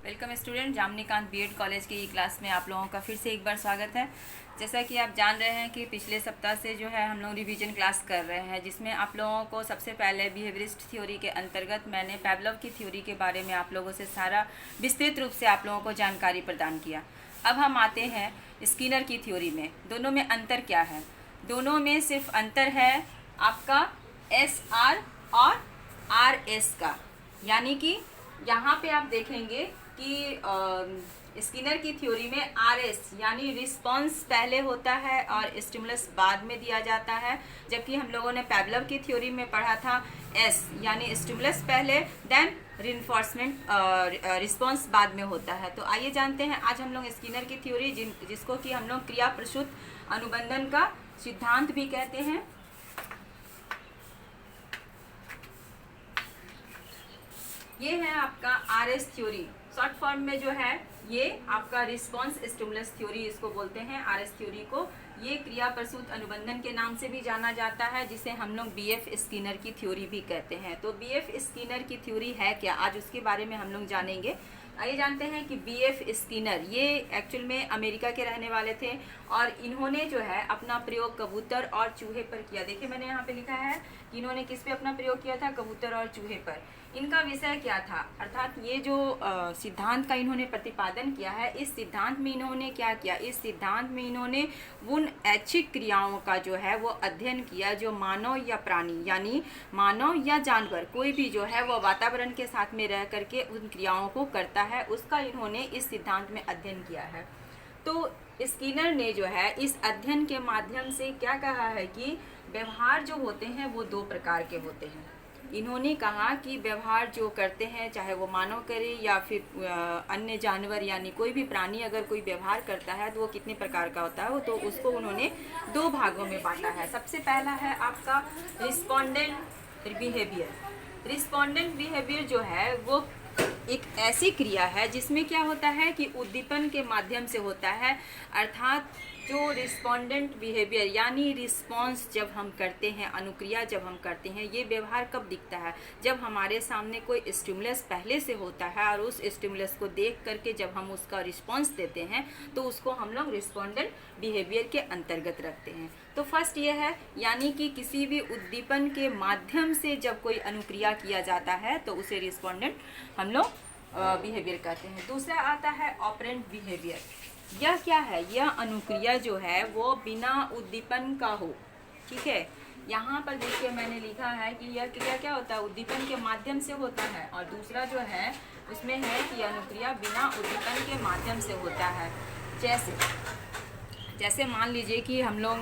Welcome student, जामनीकांत BEd college की class में आप लोगों का फिर से एक बार स्वागत है। जैसा कि आप जान रहे हैं कि पिछले सप्ताह से जो है हम लोग रिवीजन क्लास कर रहे हैं, जिसमें आप लोगों को सबसे पहले बिहेवियरिस्ट थ्योरी के अंतर्गत मैंने पैवलोव की थ्योरी के बारे में आप लोगों से सारा विस्तृत रूप से आप लोगों को जानकारी प्रदान किया। अब हम आते हैं स्किनर की थ्योरी में। दोनों में अंतर क्या है? दोनों में सिर्फ अंतर है आपका SR और RS का, यानी कि यहाँ पे आप देखेंगे कि स्किनर की थ्योरी में RS यानी रिस्पॉन्स पहले होता है और स्टिमुलस बाद में दिया जाता है, जबकि हम लोगों ने पैवलोव की थ्योरी में पढ़ा था S यानी स्टिमुलस पहले देन रिइंफोर्समेंट रिस्पॉन्स बाद में होता है। तो आइए जानते हैं आज हम लोग स्किनर की थ्योरी जिसको कि हम लोग क्रिया प्रसूत अनुबंधन का सिद्धांत भी कहते हैं। ये है आपका RS थ्योरी, शॉर्ट फॉर्म में जो है ये आपका रिस्पॉन्स स्टिमुलस थ्योरी इसको बोलते हैं। RS थ्योरी को ये क्रिया प्रसूत अनुबंधन के नाम से भी जाना जाता है, जिसे हम लोग BF स्किनर की थ्योरी भी कहते हैं। तो BF स्किनर की थ्योरी है क्या, आज उसके बारे में हम लोग जानेंगे। आइए जानते हैं कि BF स्किनर ये एक्चुअल में अमेरिका के रहने वाले थे और इन्होंने जो है अपना प्रयोग कबूतर और चूहे पर किया। देखिए मैंने यहाँ पे लिखा है कि इन्होंने किस पे अपना प्रयोग किया था, कबूतर और चूहे पर। इनका विषय क्या था, अर्थात ये जो सिद्धांत का इन्होंने प्रतिपादन किया है, इस सिद्धांत में इन्होंने क्या किया, इस सिद्धांत में इन्होंने उन ऐच्छिक क्रियाओं का जो है वो अध्ययन किया जो मानव या प्राणी यानी मानव या जानवर कोई भी जो है वो वातावरण के साथ में रह करके उन क्रियाओं को करता है, उसका इन्होंने इस सिद्धांत में अध्ययन किया है। तो स्किनर ने जो है इस अध्ययन के माध्यम से क्या कहा है कि व्यवहार जो होते हैं वो दो प्रकार के होते हैं। इन्होंने कहा कि व्यवहार जो करते हैं, चाहे वो मानव करे या फिर अन्य जानवर यानी कोई भी प्राणी अगर कोई व्यवहार करता है तो वो कितने प्रकार का होता है, तो उसको उन्होंने दो भागों में बांटा है। सबसे पहला है आपका रिस्पोंडेंट बिहेवियर। रिस्पोंडेंट बिहेवियर जो है वो एक ऐसी क्रिया है जिसमें क्या होता है कि उद्दीपन के माध्यम से होता है, अर्थात जो रिस्पोंडेंट बिहेवियर यानी रिस्पॉन्स जब हम करते हैं, अनुक्रिया जब हम करते हैं, ये व्यवहार कब दिखता है, जब हमारे सामने कोई स्टिमुलस पहले से होता है और उस स्टिमुलस को देख करके जब हम उसका रिस्पॉन्स देते हैं तो उसको हम लोग रिस्पोंडेंट बिहेवियर के अंतर्गत रखते हैं। तो फर्स्ट ये है यानी कि किसी भी उद्दीपन के माध्यम से जब कोई अनुक्रिया किया जाता है तो उसे रिस्पोंडेंट हम लोग बिहेवियर कहते हैं। दूसरा आता है ऑपरेंट बिहेवियर। यह क्या है, यह अनुक्रिया जो है वो बिना उद्दीपन का हो। ठीक है, यहाँ पर देखिए मैंने लिखा है कि यह क्रिया क्या होता है, उद्दीपन के माध्यम से होता है, और दूसरा जो है उसमें है कि अनुक्रिया बिना उद्दीपन के माध्यम से होता है। जैसे मान लीजिए कि हम लोग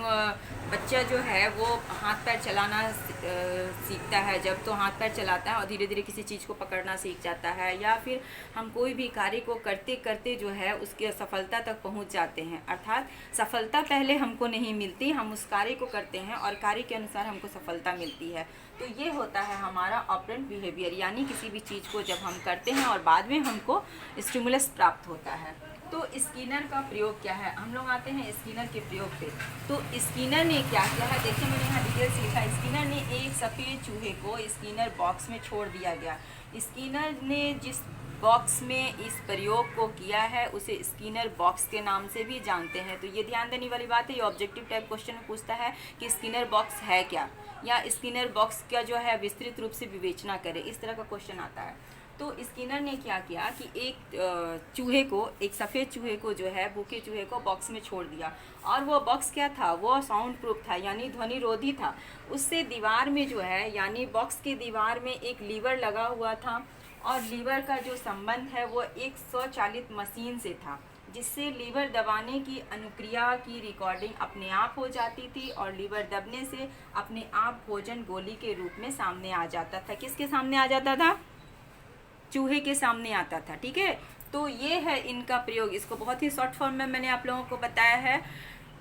बच्चा जो है वो हाथ पैर चलाना सीखता है, जब तो हाथ पैर चलाता है और धीरे धीरे किसी चीज़ को पकड़ना सीख जाता है, या फिर हम कोई भी कार्य को करते करते जो है उसके सफलता तक पहुंच जाते हैं। अर्थात सफलता पहले हमको नहीं मिलती, हम उस कार्य को करते हैं और कार्य के अनुसार हमको सफलता मिलती है। तो ये होता है हमारा ऑपरेंट बिहेवियर, यानी किसी भी चीज़ को जब हम करते हैं और बाद में हमको स्टिमुलस प्राप्त होता है। तो स्किनर का प्रयोग क्या है, हम लोग आते हैं स्किनर के प्रयोग पे। तो स्किनर ने क्या किया है, देखिए मैंने यहाँ डिटेल्स लिखा है। स्किनर ने एक सफ़ेद चूहे को स्किनर बॉक्स में छोड़ दिया गया। स्किनर ने जिस बॉक्स में इस प्रयोग को किया है उसे स्किनर बॉक्स के नाम से भी जानते हैं। तो ये ध्यान देने वाली बात है, ये ऑब्जेक्टिव टाइप क्वेश्चन में पूछता है कि स्किनर बॉक्स है क्या, या स्किनर बॉक्स का जो है विस्तृत रूप से विवेचना करे, इस तरह का क्वेश्चन आता है। तो स्किनर ने क्या किया कि एक चूहे को, एक सफ़ेद चूहे को जो है, भूखे चूहे को बॉक्स में छोड़ दिया, और वो बॉक्स क्या था, वो साउंड प्रूफ था यानी ध्वनि रोधी था। उससे दीवार में जो है यानी बॉक्स की दीवार में एक लीवर लगा हुआ था, और लीवर का जो संबंध है वो एक स्वचालित मशीन से था, जिससे लीवर दबाने की अनुक्रिया की रिकॉर्डिंग अपने आप हो जाती थी, और लीवर दबने से अपने आप भोजन गोली के रूप में सामने आ जाता था। किसके सामने आ जाता था, चूहे के सामने आता था। ठीक है, तो ये है इनका प्रयोग। इसको बहुत ही शॉर्ट फॉर्म में मैंने आप लोगों को बताया है।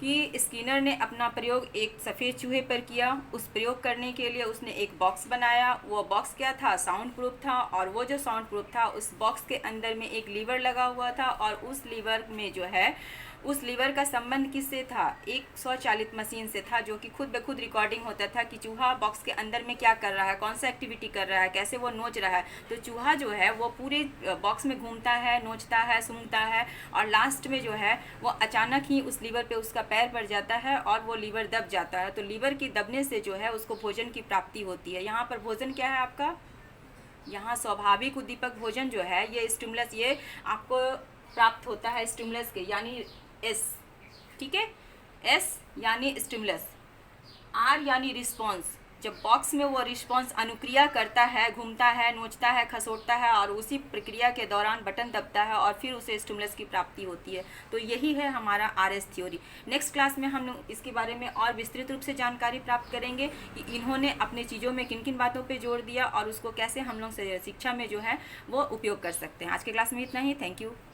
कि स्किनर ने अपना प्रयोग एक सफ़ेद चूहे पर किया। उस प्रयोग करने के लिए उसने एक बॉक्स बनाया। वो बॉक्स क्या था? साउंड प्रूफ था। और वो जो साउंड प्रूफ था, उस बॉक्स के अंदर में एक लीवर लगा हुआ था और उस लीवर में जो है, उस लीवर का संबंध किससे था? एक स्वचालित मशीन से था, जो कि खुद ब खुद रिकॉर्डिंग होता था कि चूहा बॉक्स के अंदर में क्या कर रहा है, कौन सा एक्टिविटी कर रहा है, कैसे वो नोच रहा है। तो चूहा जो है वो पूरे बॉक्स में घूमता है, नोचता है, सूंघता है और लास्ट में जो है वो अचानक ही उस लीवर पे उसका पैर पड़ जाता है और वो लीवर दब जाता है। तो लीवर की दबने से जो है उसको भोजन की प्राप्ति होती है। यहाँ पर भोजन क्या है आपका? यहाँ स्वाभाविक उद्दीपक भोजन जो है, ये स्टिमुलस, ये आपको प्राप्त होता है स्टिमुलस के, यानी एस, ठीक है, एस यानी स्टिमुलस, आर यानी रिस्पॉन्स। जब बॉक्स में वो रिस्पॉन्स अनुक्रिया करता है, घूमता है, नोचता है, खसोटता है और उसी प्रक्रिया के दौरान बटन दबता है और फिर उसे स्टिमुलस की प्राप्ति होती है। तो यही है हमारा आरएस थ्योरी। नेक्स्ट क्लास में हम लोग इसके बारे में और विस्तृत रूप से जानकारी प्राप्त करेंगे कि इन्होंने अपने चीज़ों में किन किन बातों पर जोर दिया और उसको कैसे हम लोग शिक्षा में जो है वो उपयोग कर सकते हैं। आज के क्लास में इतना ही। Thank you.